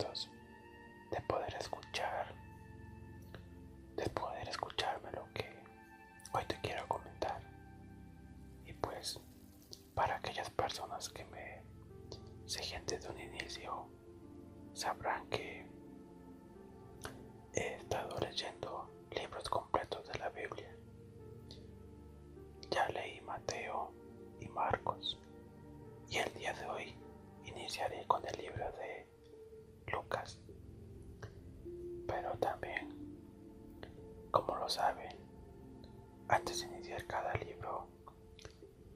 contentos de poder escucharme lo que hoy te quiero comentar. Y pues, para aquellas personas que me siguen desde un inicio, sabrán que he estado leyendo libros completos de la Biblia. Ya leí Mateo y Marcos, y el día de hoy iniciaré con el libro de Lucas. Pero también, como lo saben, antes de iniciar cada libro,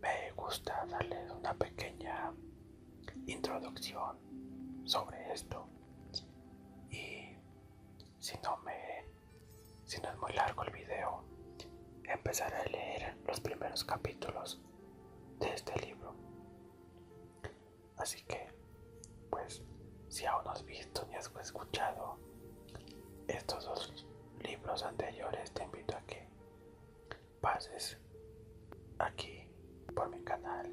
me gusta darles una pequeña introducción sobre esto. Y si no es muy largo el video, empezaré a leer los primeros capítulos de este libro. Así que, pues, si aún no has visto ni has escuchado estos dos libros anteriores, te invito a que pases aquí por mi canal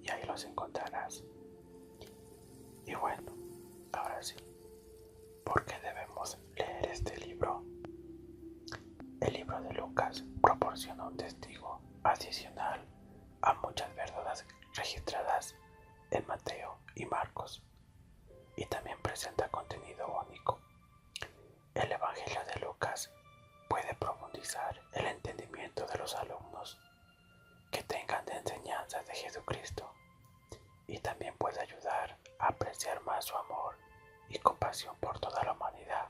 y ahí los encontrarás. Y bueno, ahora sí, ¿por qué debemos leer este libro? El libro de Lucas proporciona un testigo adicional a muchas verdades registradas en Mateo y Marcos, y también presenta contenido único. El Evangelio de Lucas puede profundizar el entendimiento de los alumnos que tengan de enseñanzas de Jesucristo, y también puede ayudar a apreciar más su amor y compasión por toda la humanidad,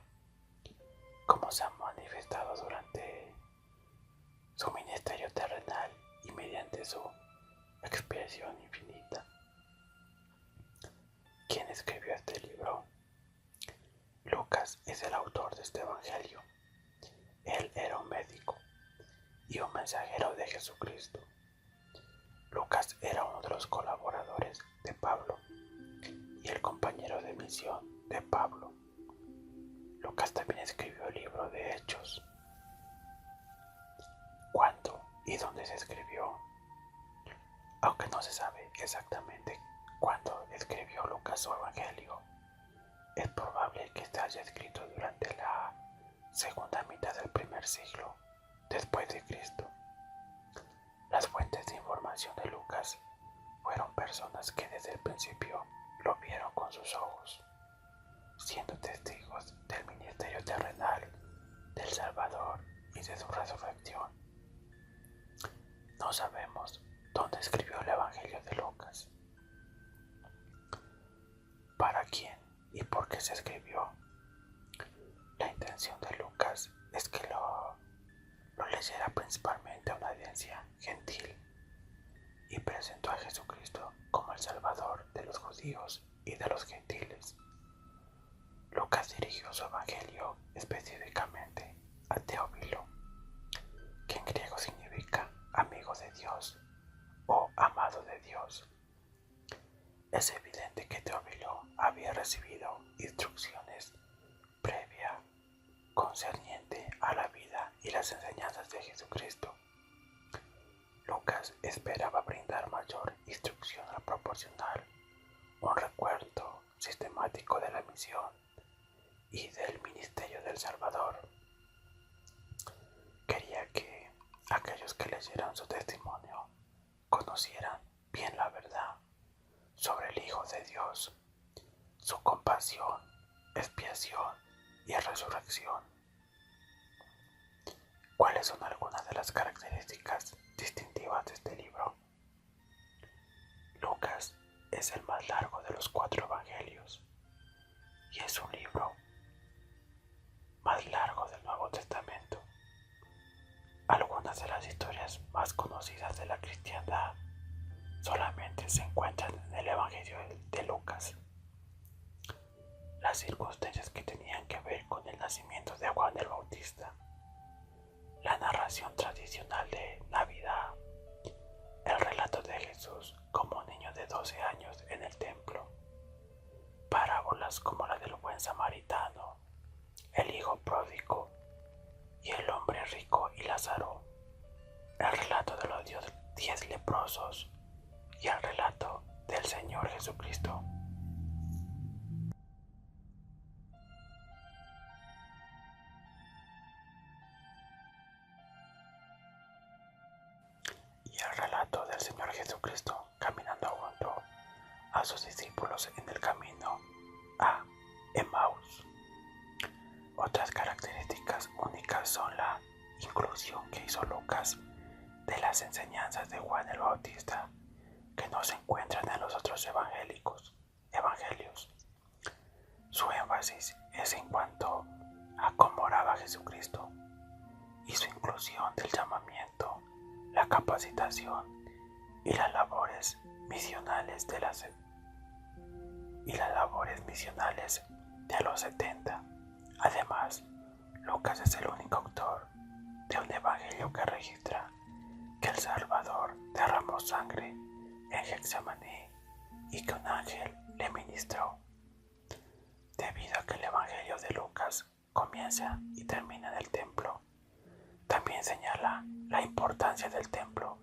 como se ha manifestado durante su ministerio terrenal y mediante su expiación infinita. ¿Quién escribió este libro? Lucas es el autor de este evangelio. Él era un médico y un mensajero de Jesucristo. Lucas era uno de los colaboradores de Pablo y el compañero de misión de Pablo. Lucas también escribió el libro de Hechos. ¿Cuándo y dónde se escribió? Aunque no se sabe exactamente cuándo escribió Lucas su evangelio, es probable que este haya escrito durante la segunda mitad del primer siglo después de Cristo. Las fuentes de información de Lucas fueron personas que desde el principio lo vieron con sus ojos, siendo testigos del ministerio terrenal del Salvador y de su resurrección. No sabemos dónde escribió el Evangelio de Lucas, para quién y por qué se escribió. La intención de Lucas es que lo leyera principalmente a una audiencia gentil, y presentó a Jesucristo como el Salvador de los judíos y de los gentiles. Lucas dirigió su evangelio específicamente a Teófilo, que en griego significa amigo de Dios o amado de Dios. Es evidente que Teófilo había recibido instrucciones previas concerniente a la vida y las enseñanzas de Jesucristo. Lucas esperaba brindar mayor instrucción al proporcionar un recuerdo sistemático de la misión y del ministerio del Salvador. Quería que aquellos que leyeran su testimonio conocieran bien la verdad sobre el Hijo de Dios, su compasión, expiación y resurrección. ¿Cuáles son algunas de las características distintivas de este libro? Lucas es el más largo de los 4 evangelios y es un libro más largo del Nuevo Testamento. Algunas de las historias más conocidas de la cristiandad solamente se encuentran en el Evangelio de Lucas. Las circunstancias que tenían que ver con el nacimiento de Juan el Bautista, la narración tradicional de Navidad, el relato de Jesús como un niño de 12 años en el templo, parábolas como la del buen samaritano, el hijo pródigo y el hombre rico y Lázaro, el relato de los 10 leprosos y el relato del Señor Jesucristo. Señor Jesucristo caminando junto a sus discípulos en el camino a Emmaus. Otras características únicas son la inclusión que hizo Lucas de las enseñanzas de Juan el Bautista, que no se encuentran en los otros evangelios. Su énfasis es en cuanto a cómo oraba Jesucristo y su inclusión del llamamiento, la capacitación y las labores misionales de los 70. Además, Lucas es el único autor de un evangelio que registra que el Salvador derramó sangre en Getsemaní y que un ángel le ministró. Debido a que el evangelio de Lucas comienza y termina en el templo, también señala la importancia del templo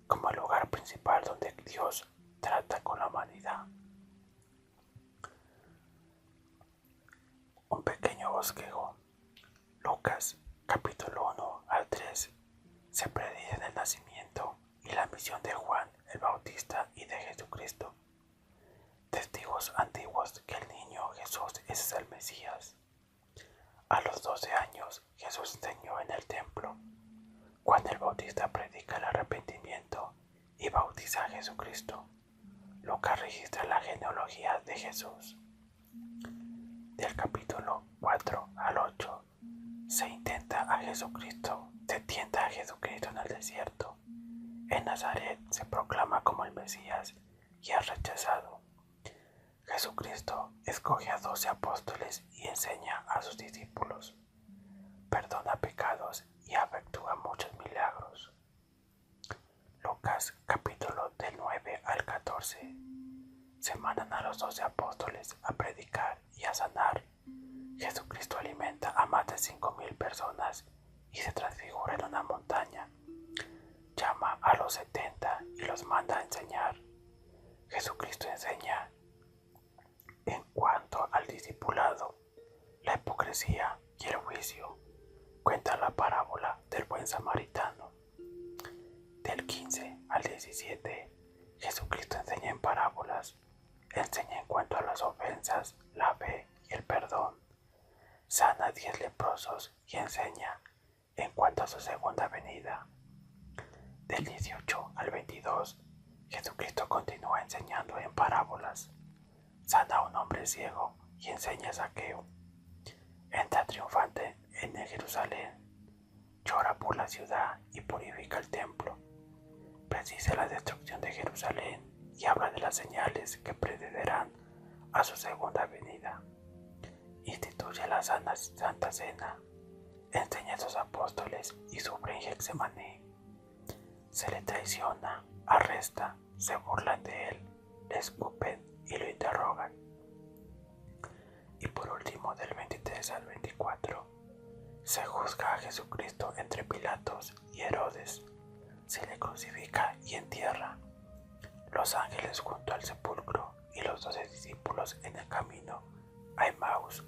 como el lugar principal donde Dios trata con la humanidad. Un pequeño bosquejo. Lucas, capítulo 1 al 3, se predicen el nacimiento y la misión de Juan el Bautista y de Jesucristo. Testigos antiguos que el niño Jesús es el Mesías. A los 12 años Jesús enseñó en el templo. Juan el Bautista predica el arrepentimiento y bautiza a Jesucristo. Lucas registra la genealogía de Jesús. Del capítulo 4 al 8 se tienta a Jesucristo en el desierto. En Nazaret se proclama como el Mesías y es rechazado. Jesucristo escoge a 12 apóstoles y enseña a sus discípulos. Perdona pecados y efectúa muchos milagros. Lucas capítulo del 9 al 14. Se mandan a los 12 apóstoles a predicar y a sanar. Jesucristo alimenta a más de 5,000 personas y se transfigura en una montaña. Llama a los 70 y los manda a enseñar. Jesucristo enseña en cuanto al discipulado, la hipocresía y el juicio. Cuenta la parábola del buen samaritano. Del 15 al 17, Jesucristo enseña en parábolas. Enseña en cuanto a las ofensas, la fe y el perdón. Sana a 10 leprosos y enseña en cuanto a su segunda venida. Del 18 al 22, Jesucristo continúa enseñando en parábolas. Sana a un hombre ciego y enseña a Zaqueo. Entra triunfante en Jerusalén. Llora por la ciudad y purifica el templo. Predice la destrucción de Jerusalén y habla de las señales que precederán a su segunda venida. Instituye la Santa Cena. Enseña a sus apóstoles y sufre en Getsemaní. Se le traiciona, arresta, se burlan de él, le escupen y lo interrogan. Y por último, del 23 al 24, se juzga a Jesucristo entre Pilatos y Herodes. Se le crucifica y entierra. Los ángeles junto al sepulcro y los 12 discípulos en el camino a Emmaus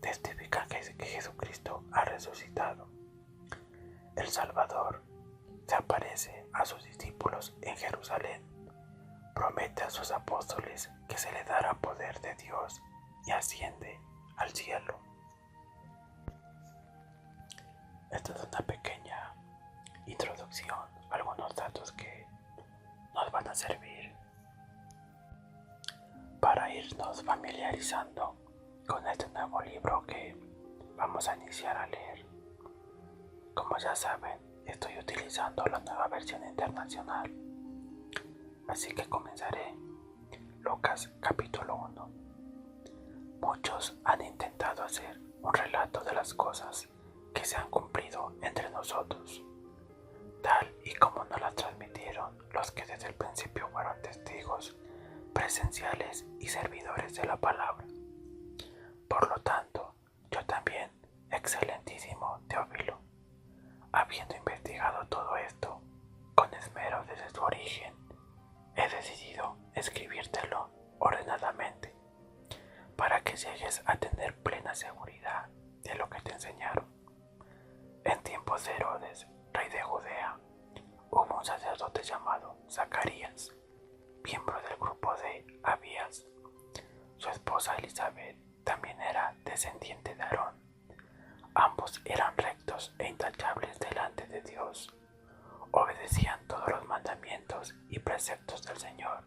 testifican que Jesucristo ha resucitado. El Salvador se aparece a sus discípulos en Jerusalén. Promete a sus apóstoles que se le dará poder de Dios y asciende al cielo. Esta es una pequeña introducción, algunos datos que nos van a servir para irnos familiarizando con este nuevo libro que vamos a iniciar a leer. Como ya saben, estoy utilizando la nueva versión internacional, así que comenzaré. Lucas capítulo 1. Muchos han intentado hacer un relato de las cosas que se han cumplido entre nosotros, tal y como nos las transmitieron los que desde el principio fueron testigos presenciales y servidores de la palabra. Por lo tanto, yo también, excelentísimo Teófilo, habiendo investigado todo esto con esmero desde su origen, he decidido escribírtelo ordenadamente para que llegues a tener plena seguridad de lo que te enseñaron. En tiempos de Herodes, rey de Judea, hubo un sacerdote llamado Zacarías, obedecían todos los mandamientos y preceptos del Señor,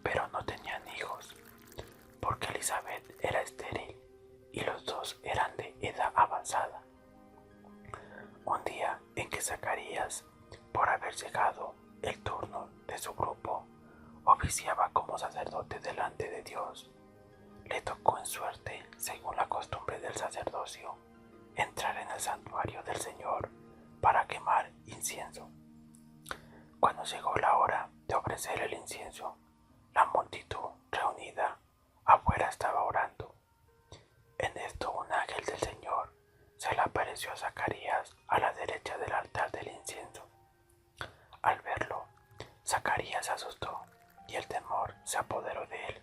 pero no tenían hijos, porque Elizabeth era estéril y los dos eran de edad avanzada. Un día en que Zacarías, por haber llegado el turno de su grupo, oficiaba como sacerdote delante de Dios, le tocó en suerte, según la costumbre del sacerdocio, entrar en el santuario del Señor para quemar incienso. Cuando llegó la hora de ofrecer el incienso, la multitud reunida afuera estaba orando. En esto un ángel del Señor se le apareció a Zacarías a la derecha del altar del incienso. Al verlo, Zacarías se asustó y el temor se apoderó de él.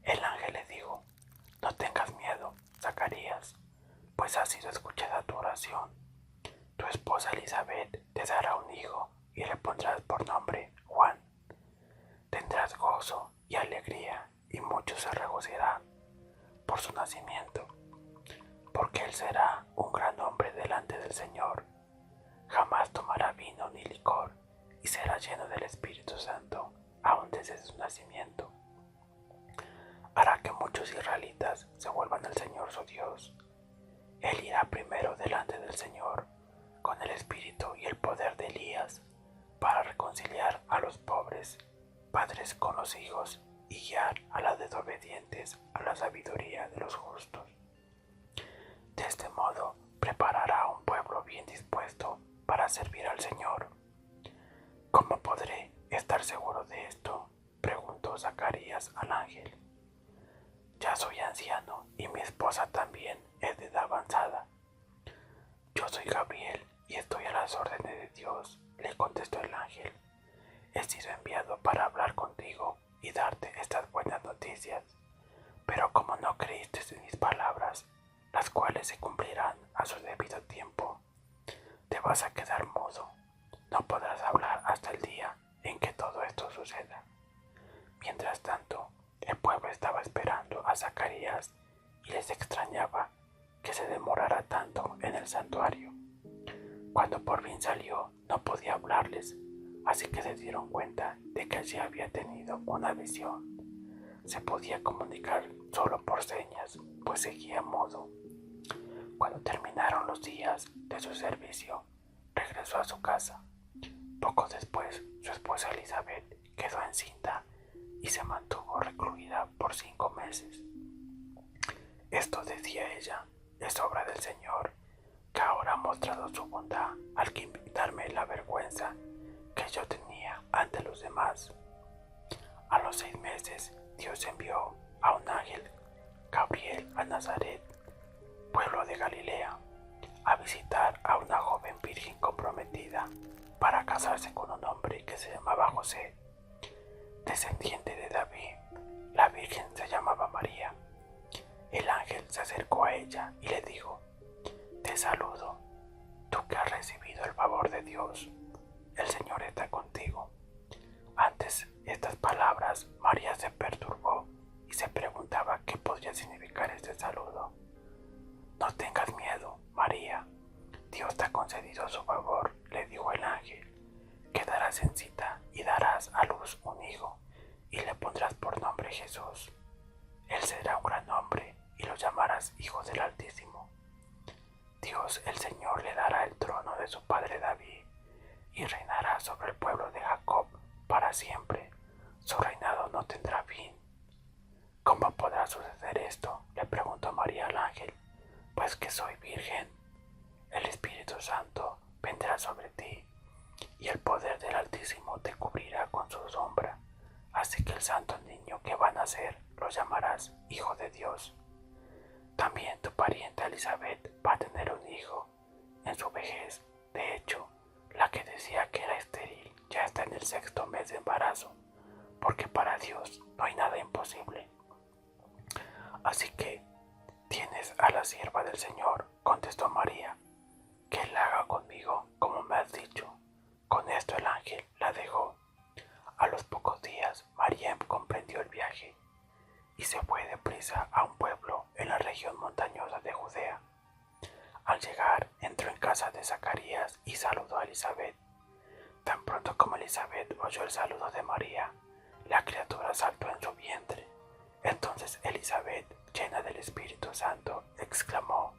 El ángel le dijo: no tengas miedo, Zacarías, pues ha sido escuchada tu oración. Tu esposa Elizabeth te dará un hijo y le pondrás por nombre Juan. Tendrás gozo y alegría y muchos se regocijarán por su nacimiento, porque él será un gran hombre delante del Señor. Jamás tomará vino ni licor y será lleno del Espíritu Santo aún desde su nacimiento. Hará que muchos israelitas se vuelvan al Señor su Dios. Él irá primero delante del Señor con el espíritu y el poder de Elías para reconciliar a los pobres, padres con los hijos, y guiar a los desobedientes a la sabiduría de los justos. De este modo preparará un pueblo bien dispuesto para servir al Señor. ¿Cómo podré estar seguro de esto?, preguntó Zacarías al ángel. Ya soy anciano y mi esposa también es de edad avanzada. Yo soy Gabriel y estoy a las órdenes de Dios, le contestó el ángel. He sido enviado para hablar contigo y darte estas buenas noticias, pero como no creíste en mis palabras, las cuales se cumplirán a su debido tiempo, te vas a quedar mudo. No podrás hablar hasta el día en que todo esto suceda. Mientras tanto, el pueblo estaba esperando a Zacarías y les extrañaba que se demorara tanto en el santuario. Cuando por fin salió, no podía hablarles, así que se dieron cuenta de que allí había tenido una visión. Se podía comunicar solo por señas, pues seguía mudo. Cuando terminaron los días de su servicio, regresó a su casa. Poco después, su esposa Elizabeth quedó encinta y se mantuvo recluida por 5 meses. Esto, decía ella, es obra del Señor, que ahora ha mostrado su bondad al quitarme la vergüenza que yo tenía ante los demás. A los 6 meses, Dios envió a un ángel, Gabriel, a Nazaret, pueblo de Galilea, a visitar a una joven virgen comprometida para casarse con un hombre que se llamaba José, descendiente de David. La virgen se llamaba María. El ángel se acercó a ella y le dijo: te saludo, tú que has recibido el favor de Dios. El Señor está contigo. Antes estas palabras, María se perturbó y se preguntaba qué podría significar este saludo. No tengas miedo, María. Dios te ha concedido su favor, le dijo el ángel. Quedarás encinta y darás a luz un hijo y le pondrás por nombre Jesús. Él será un gran hombre y lo llamarás Hijo del Altísimo. Dios el Señor le dará el trono de su padre David y reinará sobre el pueblo de Jacob para siempre. Su reinado no tendrá fin. ¿Cómo podrá suceder esto?, le preguntó María al ángel. Pues que soy virgen. El Espíritu Santo vendrá sobre ti y el poder del Altísimo te cubrirá con su sombra. Así que el santo niño que va a nacer lo llamarás Hijo de Dios. También tu pariente Elizabeth va a tener un hijo en su vejez. De hecho, la que decía que era estéril ya está en el 6.º mes de embarazo, porque para Dios no hay nada imposible. Así que tienes a la sierva del Señor, contestó María, que Él haga conmigo como me has dicho. Con esto el ángel la dejó. A los pocos días, María comprendió el viaje y se fue deprisa a un pueblo en la región montañosa de Judea. Al llegar, entró en casa de Zacarías y saludó a Elizabeth. Tan pronto como Elizabeth oyó el saludo de María, la criatura saltó en su vientre. Entonces Elizabeth, llena del Espíritu Santo, exclamó: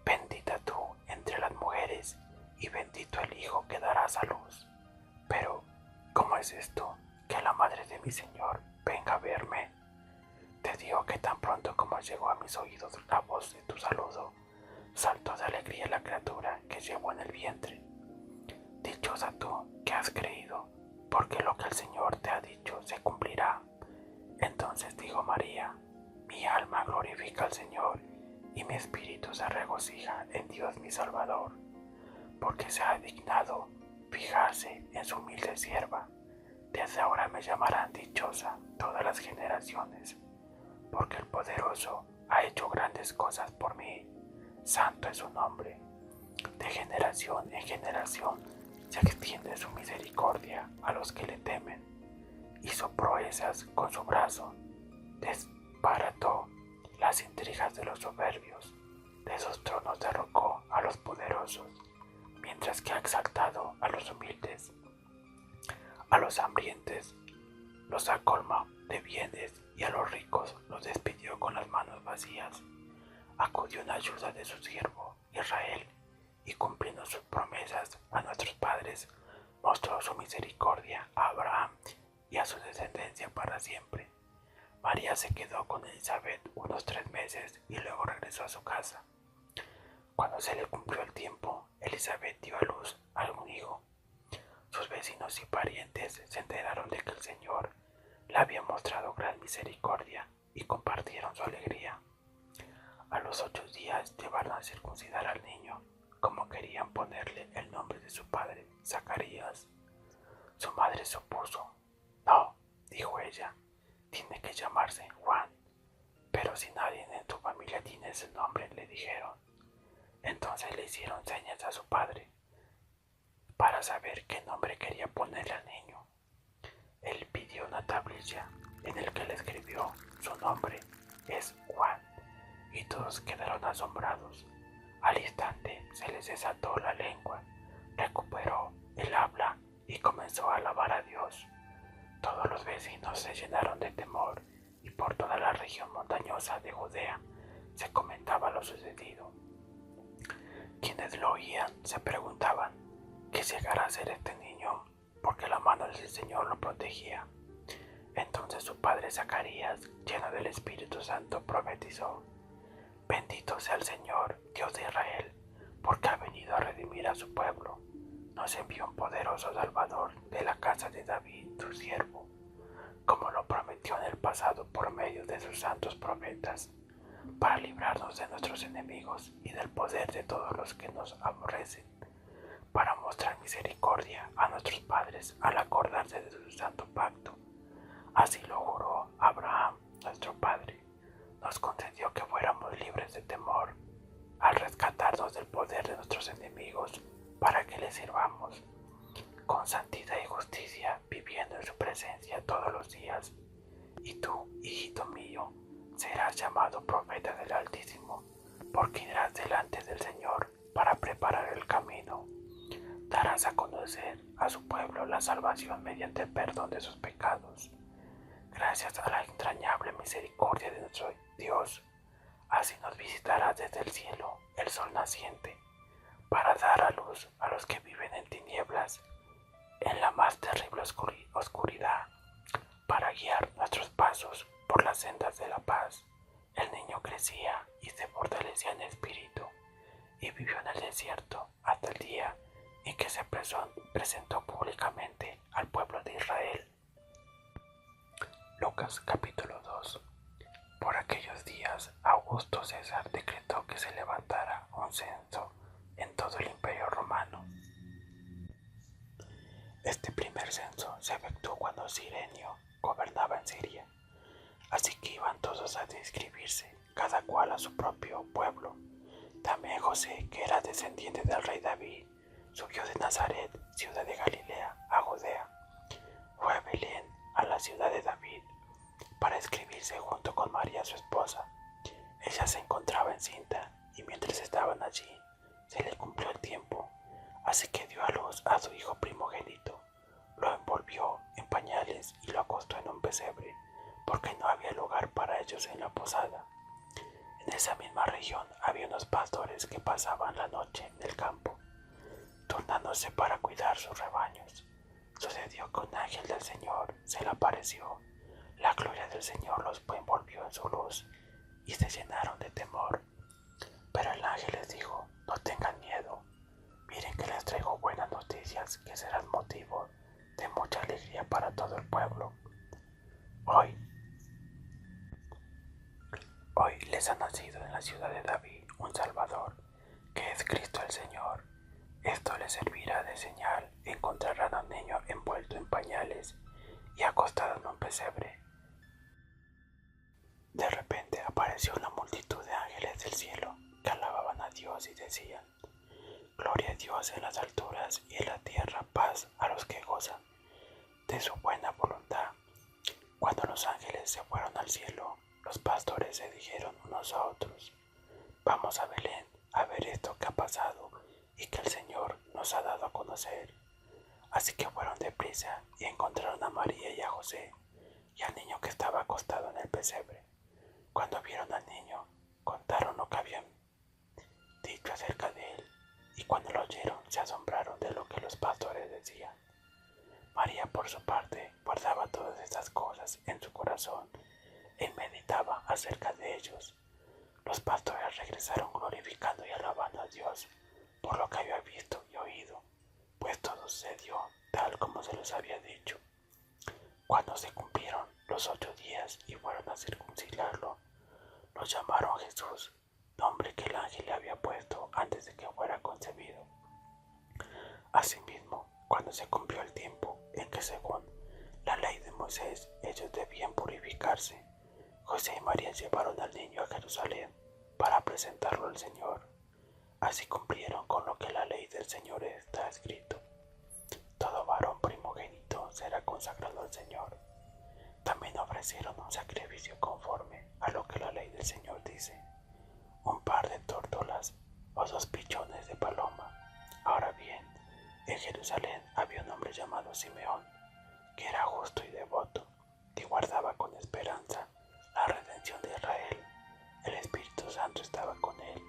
Bendita tú entre las mujeres, y bendito el Hijo que darás a luz. Pero, ¿cómo es esto, que la madre de mi Señor venga a verme? Te digo que tan pronto como llegó a mis oídos la voz de tu saludo, saltó de alegría la criatura que llevo en el vientre. Dichosa tú que has creído, porque lo que el Señor te ha dicho se cumplirá. Entonces dijo María: Mi alma glorifica al Señor, y mi espíritu se regocija en Dios mi Salvador, porque se ha dignado fijarse en su humilde sierva. Desde ahora me llamarán dichosa todas las generaciones, porque el Poderoso ha hecho grandes cosas por mí. Santo es su nombre. De generación en generación se extiende su misericordia a los que le temen. Hizo proezas con su brazo, desbarató las intrigas de los soberbios, de sus tronos derrocó a los poderosos, mientras que ha exaltado a los humildes. A los hambrientos los acolma de bienes, y a los ricos los despidió con las manos vacías. Acudió en ayuda de su siervo Israel, y cumpliendo sus promesas a nuestros padres, mostró su misericordia a Abraham y a su descendencia para siempre. María se quedó con Elizabeth unos 3 meses y luego regresó a su casa. Cuando se le cumplió el tiempo, Elizabeth dio a luz a un hijo. Sus vecinos y parientes se enteraron de que el Señor le había mostrado gran misericordia y compartieron su alegría. A los 8 días llevaron a circuncidar al niño, como querían ponerle el nombre de su padre, Zacarías. Su madre se opuso. No, dijo ella, tiene que llamarse Juan. Pero si nadie en tu familia tiene ese nombre, le dijeron. Entonces le hicieron señas a su padre para saber qué nombre quería ponerle al niño. Él pidió una tablilla en el que le escribió: su nombre es Juan, y todos quedaron asombrados. Al instante se les desató la lengua, recuperó el habla y comenzó a alabar a Dios. Todos los vecinos se llenaron de temor, y por toda la región montañosa de Judea se comentaba lo sucedido. Quienes lo oían se preguntaban: ¿qué llegará a ser este niño? Porque la mano del Señor lo protegía. Entonces su padre Zacarías, lleno del Espíritu Santo, profetizó: Bendito sea el Señor, Dios de Israel, porque ha venido a redimir a su pueblo. Nos envió un poderoso Salvador de la casa de David, su siervo, como lo prometió en el pasado por medio de sus santos profetas, para librarnos de nuestros enemigos y del poder de todos los que nos aborrecen, para mostrar misericordia a nuestros padres al acordarse de su santo pacto. Así lo juró Abraham, nuestro padre. Nos concedió que fuéramos libres de temor, al rescatarnos del poder de nuestros enemigos, para que le sirvamos con santidad y justicia, viviendo en su presencia todos los días. Y tú, hijito mío, serás llamado profeta del Altísimo, porque irás delante del Señor para preparar el camino. Darás a conocer a su pueblo la salvación mediante el perdón de sus pecados, gracias a la entrañable misericordia de nuestro Dios. Así nos visitará desde el cielo el sol naciente, para dar a luz a los que viven en tinieblas, en la más terrible oscuridad, para guiar nuestros pasos por las sendas de la paz. El niño crecía y se fortalecía en espíritu, y vivió en el desierto hasta el día en que se presentó públicamente al pueblo de Israel. Lucas capítulo 2. Por aquellos días, Augusto César decretó que se levantara un censo en todo el Imperio Romano. Este primer censo se efectuó cuando Cirenio gobernaba en Siria, así que iban todos a inscribirse, cada cual a su propio pueblo. También José, que era descendiente del rey David, subió de Nazaret, ciudad de Galilea, a Judea. Fue a Belén, a la ciudad de David, para inscribirse junto con María su esposa. Ella se encontraba encinta, y mientras estaban allí, se le cumplió el tiempo. Así que dio a luz a su hijo primogénito, lo envolvió en pañales y lo acostó en un pesebre, porque no había lugar para ellos en la posada. En esa misma región había unos pastores que pasaban la noche en el campo, turnándose para cuidar sus rebaños. Sucedió que un ángel del Señor se le apareció. La gloria del Señor los envolvió en su luz y se llenaron de temor. Pero el ángel les dijo: no tengan miedo. Miren que les traigo buenas noticias que serán motivo de mucha alegría para todo el pueblo. Hoy les ha nacido en la ciudad de David un Salvador, que es Cristo el Señor. Esto les servirá de señal: encontrarán a un niño envuelto en pañales y acostado en un pesebre. De repente apareció una multitud de ángeles del cielo que alababan a Dios y decían: gloria a Dios en las alturas y en la tierra paz a los que gozan de su buena voluntad. Cuando los ángeles se fueron al cielo, los pastores se dijeron unos a otros: vamos a Belén a ver esto que ha pasado y que el Señor nos ha dado a conocer. Así que fueron deprisa y encontraron a María y a José y al niño que estaba acostado en el pesebre. Cuando vieron al niño, contaron lo que habían dicho acerca de él, y cuando lo oyeron se asombraron de lo que los pastores decían. María, por su parte, guardaba todas estas cosas en su corazón y meditaba acerca de ellos. Los pastores regresaron glorificando y alabando a Dios por lo que había visto y oído, pues todo sucedió tal como se los había dicho. Cuando se cumplieron los 8 días y fueron a circuncidarlo, lo llamaron Jesús, nombre que el ángel le había puesto antes de que fuera concebido. Asimismo, cuando se cumplió el tiempo en que, según la ley de Moisés, ellos debían purificarse, José y María llevaron al niño a Jerusalén para presentarlo al Señor. Así cumplieron con lo que la ley del Señor está escrito: todo varón primogénito será consagrado al Señor. También ofrecieron un sacrificio conforme a lo que la ley del Señor dice: un par de tórtolas o 2 pichones de paloma. Ahora bien, en Jerusalén había un hombre llamado Simeón, que era justo y devoto, que guardaba con esperanza la redención de Israel. El Espíritu Santo estaba con él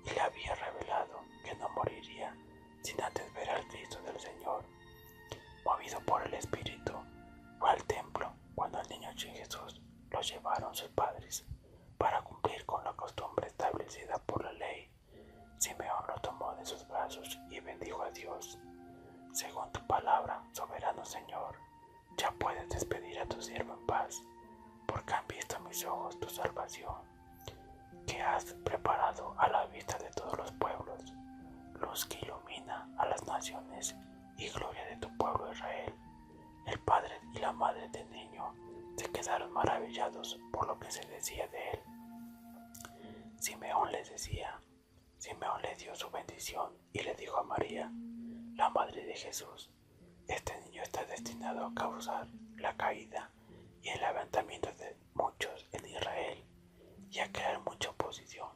y le había revelado que no moriría sin antes ver al Cristo del Señor. Movido por el Espíritu, fue al templo cuando el niño Jesús lo llevaron sus padres para cumplir con la costumbre establecida por la ley. Simeón lo tomó de sus brazos y bendijo a Dios. Según tu palabra, soberano Señor, ya puedes despedir a tu siervo en paz, porque han visto mis ojos tu salvación, que has preparado a la vista de todos los pueblos, luz que ilumina a las naciones y gloria de tu pueblo Israel. El padre y la madre del niño se quedaron maravillados por lo que se decía de él. Simeón le dio su bendición y le dijo a María, la madre de Jesús: este niño está destinado a causar la caída y el levantamiento de muchos en Israel y a crear mucha oposición,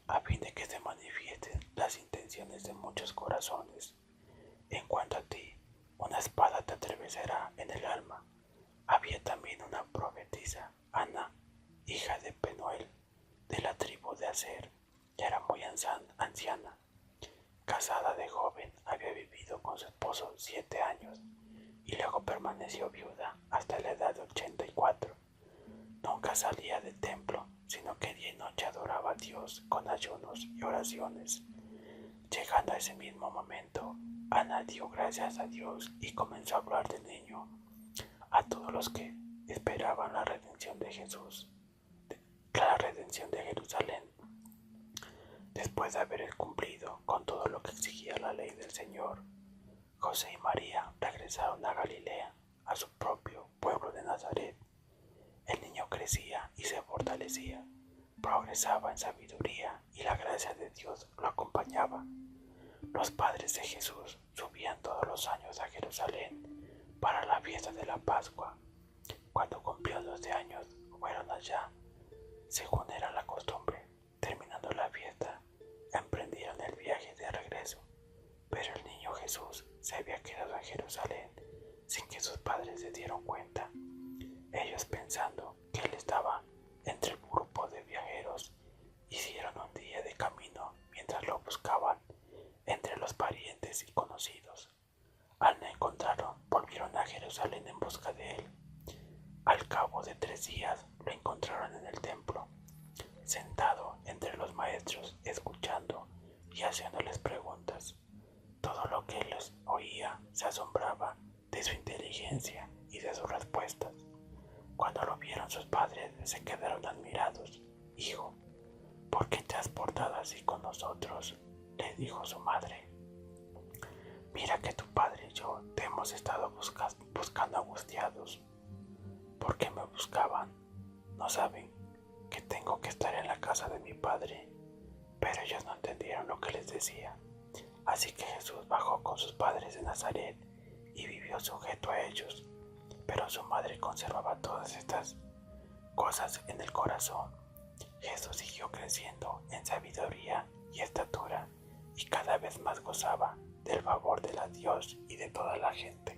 a fin de que se manifiesten las intenciones de muchos corazones. En cuanto a ti, una espada te atravesará en el alma. Había también una profetisa, Ana, hija de Penuel, de la tribu de Aser, que era muy anciana. Casada de joven, había vivido con su esposo 7 años y luego permaneció viuda hasta la edad de 84. Nunca salía del templo, sino que día y noche adoraba a Dios con ayunos y oraciones. Llegando a ese mismo momento, Ana dio gracias a Dios y comenzó a hablar del niño a todos los que esperaban la redención de Jesús, la redención de Jerusalén. Después de haber cumplido con todo lo que exigía la ley del Señor, José y María regresaron a Galilea, a su propio pueblo de Nazaret. El niño crecía y se fortalecía, progresaba en sabiduría y la gracia de Dios lo acompañaba. Los padres de Jesús subían todos los años a Jerusalén para la fiesta de la Pascua. Cuando cumplió 12 años, fueron allá, según era la costumbre. Terminando la fiesta, emprendieron el viaje de regreso, pero el niño se había quedado en Jerusalén sin que sus padres se dieran cuenta. Ellos, pensando que él estaba entre el grupo de viajeros, hicieron un día de camino mientras lo buscaban entre los parientes y conocidos. Al no encontrarlo, volvieron a Jerusalén en busca de él. Al cabo de 3 días lo encontraron en el templo, sentado entre los maestros, escuchando y haciéndoles preguntas. Todo lo que él les oía se asombraba de su inteligencia y de sus respuestas. Cuando lo vieron sus padres se quedaron admirados. Hijo, ¿por qué te has portado así con nosotros?, le dijo su madre. Mira que tu padre y yo te hemos estado buscando angustiados. ¿Por qué me buscaban? No saben que tengo que estar en la casa de mi padre. Pero ellos no entendieron lo que les decía. Así que Jesús bajó con sus padres de Nazaret y vivió sujeto a ellos. Pero su madre conservaba todas estas cosas en el corazón. Jesús siguió creciendo en sabiduría y estatura y cada vez más gozaba del favor de Dios y de toda la gente.